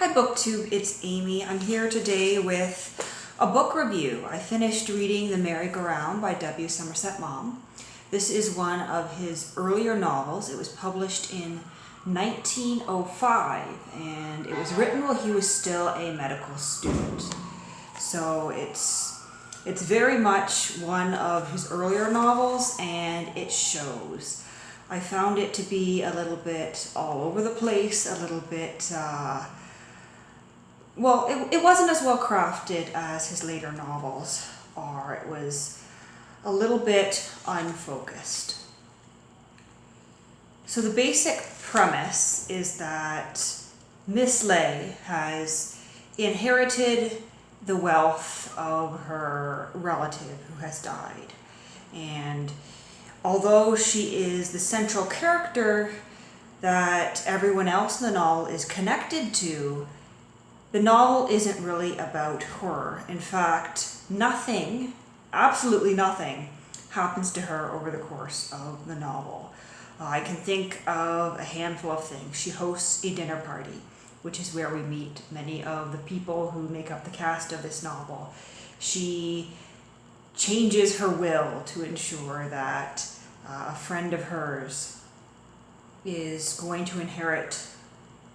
Hi BookTube, it's Amy. I'm here today with a book review. I finished reading The Merry-Go-Round by Somerset Maugham. This is one of his earlier novels. It was published in 1905 and it was written while he was still a medical student. So it's very much one of his earlier novels and it shows. I found it to be a little bit all over the place, a little bit it wasn't as well crafted as his later novels are. It was a little bit unfocused. So the basic premise is that Miss Leigh has inherited the wealth of her relative who has died. And although she is the central character that everyone else in the novel is connected to, the novel isn't really about her. In fact, nothing, absolutely nothing, happens to her over the course of the novel. I can think of a handful of things. She hosts a dinner party, which is where we meet many of the people who make up the cast of this novel. She changes her will to ensure that a friend of hers is going to inherit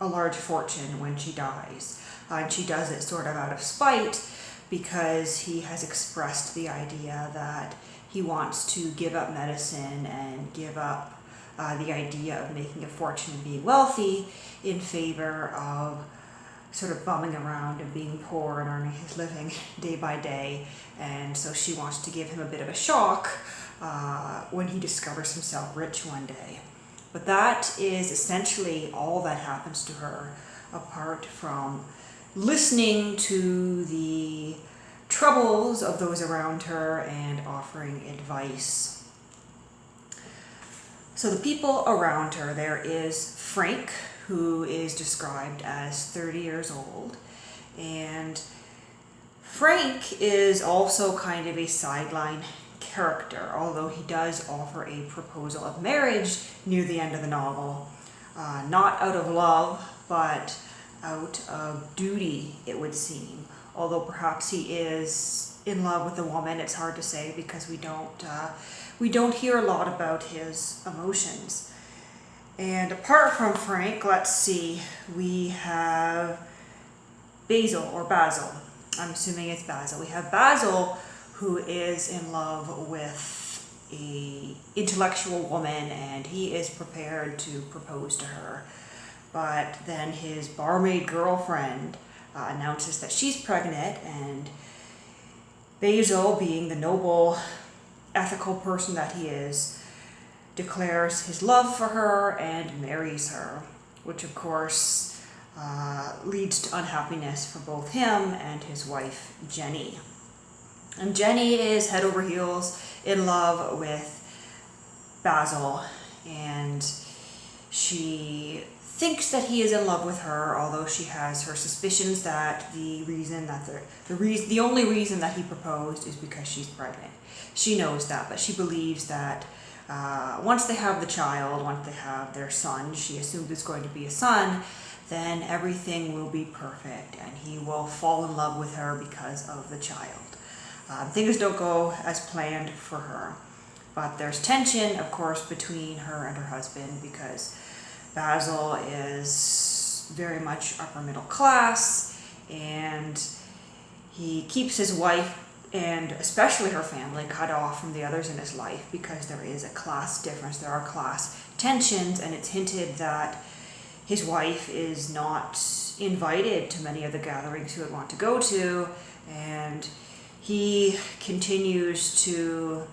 a large fortune when she dies. And she does it sort of out of spite because he has expressed the idea that he wants to give up medicine and give up the idea of making a fortune and being wealthy in favor of sort of bumming around and being poor and earning his living day by day. And so she wants to give him a bit of a shock when he discovers himself rich one day. But that is essentially all that happens to her, apart from listening to the troubles of those around her and offering advice. So the people around her, there is Frank, who is described as 30 years old. And Frank is also kind of a sideline character, although he does offer a proposal of marriage near the end of the novel. Not out of love, but out of duty, it would seem. Although perhaps he is in love with the woman, it's hard to say because we don't hear a lot about his emotions. And apart from Frank, let's see, we have Basil. I'm assuming it's Basil. We have Basil, who is in love with an intellectual woman, and he is prepared to propose to her. But then his barmaid girlfriend announces that she's pregnant, and Basil, being the noble, ethical person that he is, declares his love for her and marries her, which of course leads to unhappiness for both him and his wife, Jenny. And Jenny is head over heels in love with Basil, and she thinks that he is in love with her, although she has her suspicions that the only reason that he proposed is because she's pregnant. She knows that, but she believes that once they have the child, once they have their son, she assumes it's going to be a son, then everything will be perfect and he will fall in love with her because of the child. Things don't go as planned for her, but there's tension, of course, between her and her husband because Basil is very much upper middle class, and he keeps his wife and especially her family cut off from the others in his life because there is a class difference, there are class tensions, and it's hinted that his wife is not invited to many of the gatherings he would want to go to, and he continues to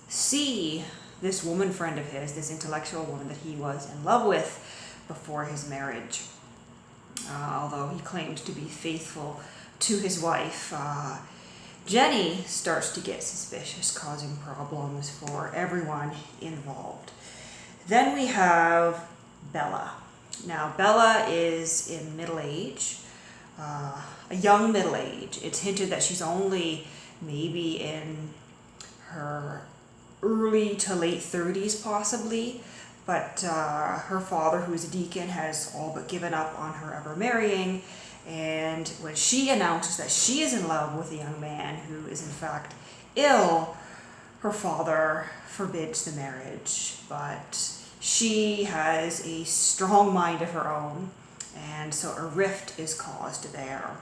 see this woman friend of his, this intellectual woman that he was in love with before his marriage. Although he claims to be faithful to his wife, Jenny starts to get suspicious, causing problems for everyone involved. Then we have Bella. Now, Bella is in middle age, a young middle age. It's hinted that she's only maybe in her early to late 30s possibly, but her father, who is a deacon, has all but given up on her ever marrying. And when she announces that she is in love with a young man who is in fact ill, her father forbids the marriage. But she has a strong mind of her own, and so a rift is caused there.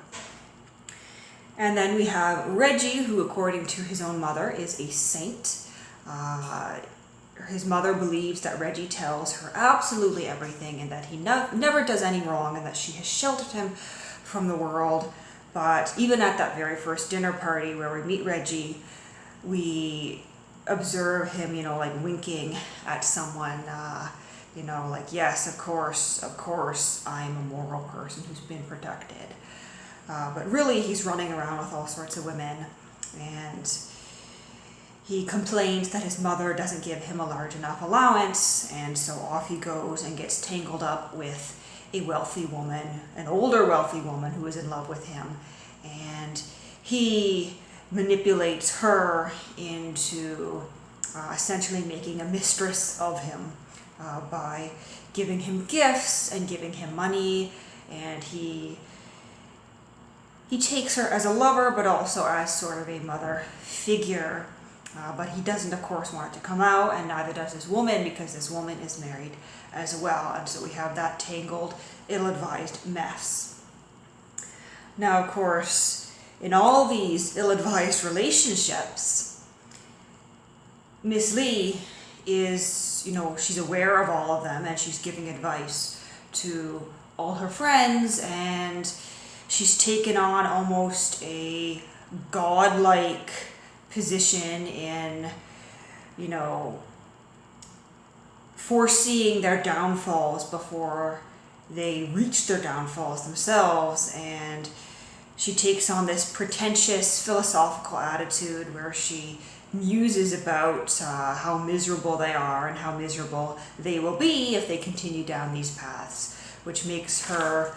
And then we have Reggie, who according to his own mother is a saint. His mother believes that Reggie tells her absolutely everything and that he never does any wrong and that she has sheltered him from the world. But even at that very first dinner party where we meet Reggie, we observe him, like winking at someone, like, yes, of course, I'm a moral person who's been protected. But really, he's running around with all sorts of women, and he complains that his mother doesn't give him a large enough allowance, and so off he goes and gets tangled up with a wealthy woman, an older wealthy woman who is in love with him, and he manipulates her into essentially making a mistress of him by giving him gifts and giving him money, and he takes her as a lover but also as sort of a mother figure. But he doesn't, of course, want it to come out, and neither does this woman, because this woman is married as well. And so we have that tangled, ill-advised mess. Now, of course, in all these ill-advised relationships, Miss Leigh is, she's aware of all of them, and she's giving advice to all her friends, and she's taken on almost a godlike position in, foreseeing their downfalls before they reach their downfalls themselves. And she takes on this pretentious philosophical attitude where she muses about how miserable they are and how miserable they will be if they continue down these paths, which makes her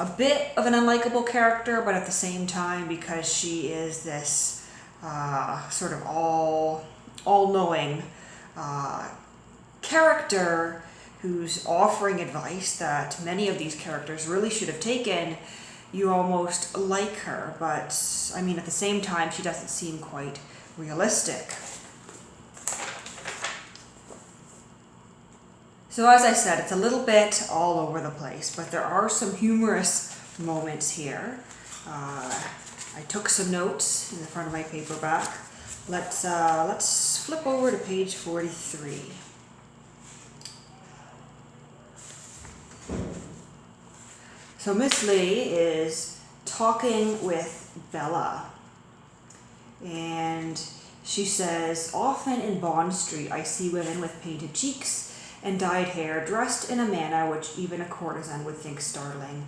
a bit of an unlikable character, but at the same time, because she is this sort of all-knowing character who's offering advice that many of these characters really should have taken, you almost like her. But, at the same time, she doesn't seem quite realistic. So as I said, it's a little bit all over the place, but there are some humorous moments here. I took some notes in the front of my paperback. Let's flip over to page 43. So Miss Leigh is talking with Bella, and she says, "Often in Bond Street I see women with painted cheeks and dyed hair, dressed in a manner which even a courtesan would think startling.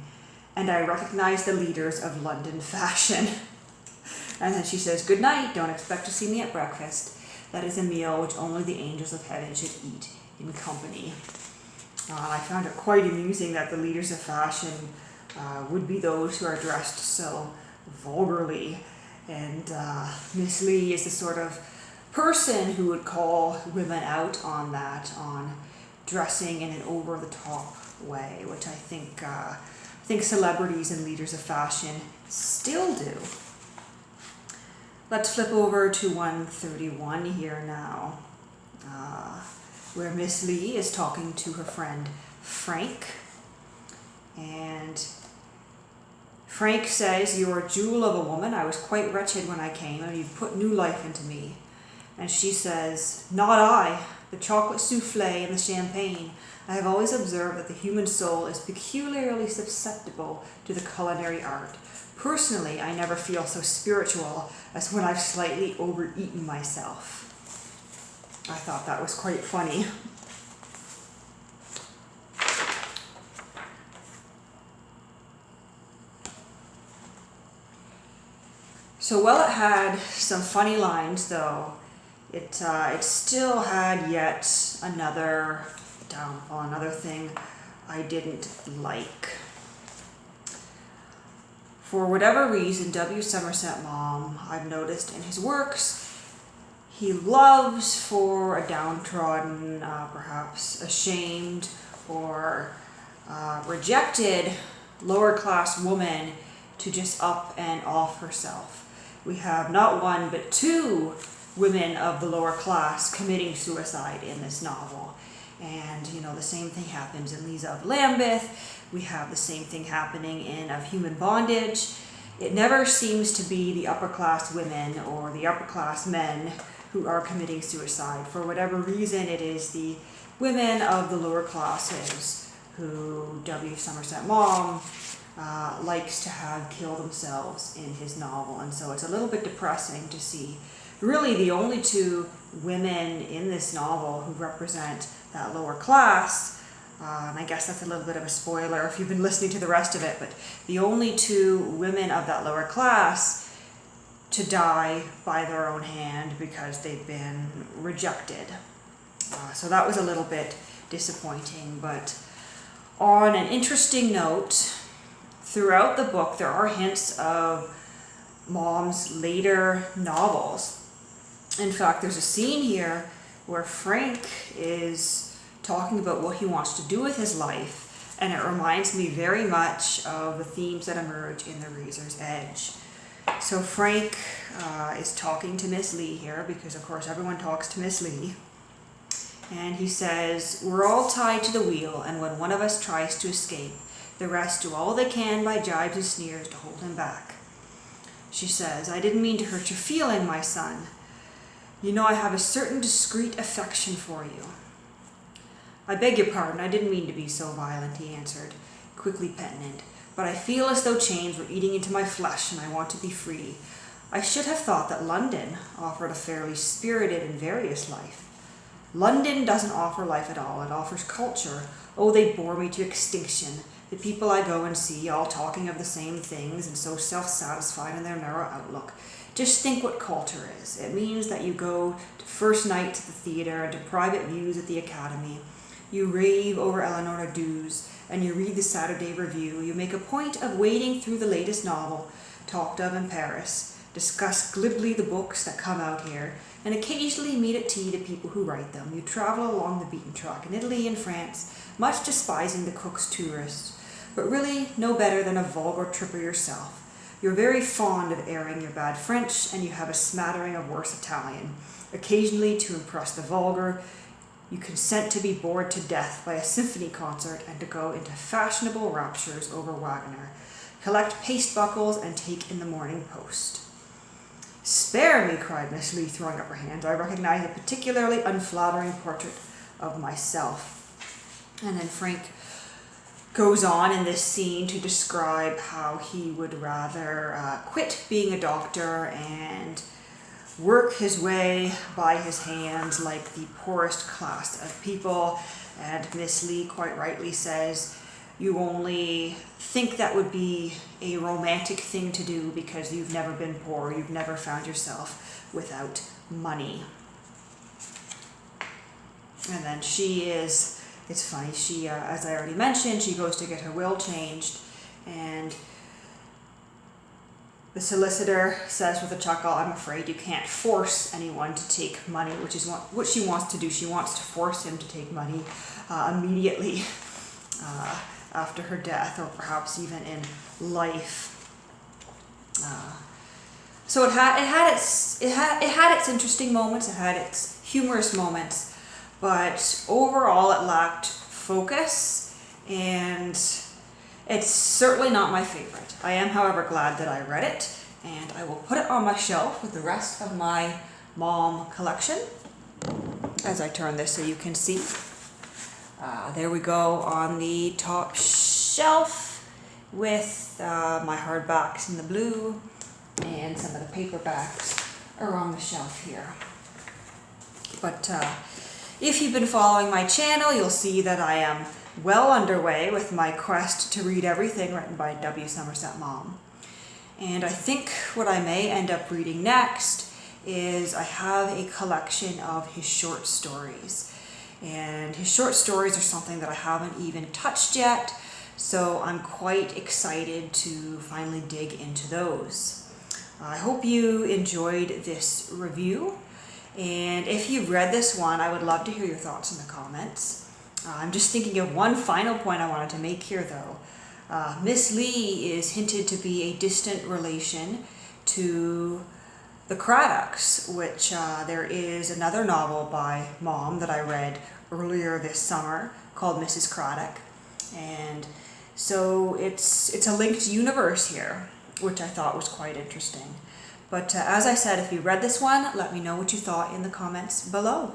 And I recognize the leaders of London fashion." And then she says, "Good night, don't expect to see me at breakfast. That is a meal which only the angels of heaven should eat in company." I found it quite amusing that the leaders of fashion would be those who are dressed so vulgarly. And Miss Leigh is the sort of person who would call women out on that, on dressing in an over-the-top way, which I think celebrities and leaders of fashion still do. Let's flip over to 131 here now, where Miss Leigh is talking to her friend Frank. And Frank says, "You're a jewel of a woman. I was quite wretched when I came, and you've put new life into me." And she says, "Not I. The chocolate souffle and the champagne. I have always observed that the human soul is peculiarly susceptible to the culinary art. Personally, I never feel so spiritual as when I've slightly overeaten myself." I thought that was quite funny. So while it had some funny lines, though, it still had yet another downfall, another thing I didn't like. For whatever reason, W. Somerset Maugham, I've noticed in his works, he loves for a downtrodden, perhaps ashamed or rejected lower class woman to just up and off herself. We have not one but two women of the lower class committing suicide in this novel. And the same thing happens in Leigh of Lambeth. We have the same thing happening in Of Human Bondage. It never seems to be the upper class women or the upper class men who are committing suicide. For whatever reason, it is the women of the lower classes who W. Somerset Maugham likes to have kill themselves in his novel. And so it's a little bit depressing to see really the only two women in this novel who represent that lower class. And I guess that's a little bit of a spoiler if you've been listening to the rest of it, but the only two women of that lower class to die by their own hand because they've been rejected. So that was a little bit disappointing, but on an interesting note, throughout the book there are hints of Maugham's later novels. In fact, there's a scene here where Frank is talking about what he wants to do with his life, and it reminds me very much of the themes that emerge in The Razor's Edge. So Frank is talking to Miss Leigh here, because of course everyone talks to Miss Leigh, and he says, "We're all tied to the wheel, and when one of us tries to escape, the rest do all they can by jibes and sneers to hold him back." She says, "I didn't mean to hurt your feeling, my son. You know I have a certain discreet affection for you." "I beg your pardon, I didn't mean to be so violent," he answered, quickly penitent, "but I feel as though chains were eating into my flesh and I want to be free. I should have thought that London offered a fairly spirited and various life." "London doesn't offer life at all, it offers culture. Oh, they bore me to extinction. The people I go and see, all talking of the same things and so self-satisfied in their narrow outlook. Just think what culture is. It means that you go to first nights at the theatre and to private views at the Academy. You rave over Eleanor Duse, and you read the Saturday Review. You make a point of wading through the latest novel talked of in Paris, discuss glibly the books that come out here, and occasionally meet at tea the people who write them. You travel along the beaten track in Italy and France, much despising the Cook's tourists, but really no better than a vulgar tripper yourself. You're very fond of airing your bad French, and you have a smattering of worse Italian. Occasionally, to impress the vulgar, you consent to be bored to death by a symphony concert and to go into fashionable raptures over Wagner, collect paste buckles, and take in the Morning Post." "Spare me," cried Miss Leigh, throwing up her hands. "I recognize a particularly unflattering portrait of myself." And then Frank goes on in this scene to describe how he would rather quit being a doctor and work his way by his hands like the poorest class of people. And Miss Leigh quite rightly says, "You only think that would be a romantic thing to do because you've never been poor, you've never found yourself without money." And then it's funny, she, as I already mentioned, she goes to get her will changed, and the solicitor says with a chuckle, "I'm afraid you can't force anyone to take money," which is what she wants to do. She wants to force him to take money immediately after her death, or perhaps even in life. So it had its interesting moments, it had its humorous moments, but overall it lacked focus, and it's certainly not my favorite. I am, however, glad that I read it, and I will put it on my shelf with the rest of my Maugham collection. As I turn this so you can see. There we go on the top shelf with my hardbacks in the blue, and some of the paperbacks are on the shelf here. But if you've been following my channel, you'll see that I am well underway with my quest to read everything written by W. Somerset Maugham. And I think what I may end up reading next is I have a collection of his short stories. And his short stories are something that I haven't even touched yet, so I'm quite excited to finally dig into those. I hope you enjoyed this review, And if you've read this one, I would love to hear your thoughts in the comments. I'm just thinking of one final point I wanted to make here, though. Miss Leigh is hinted to be a distant relation to the Craddocks, which there is another novel by Maugham that I read earlier this summer called Mrs. Craddock. And so it's a linked universe here, which I thought was quite interesting. But as I said, if you read this one, let me know what you thought in the comments below.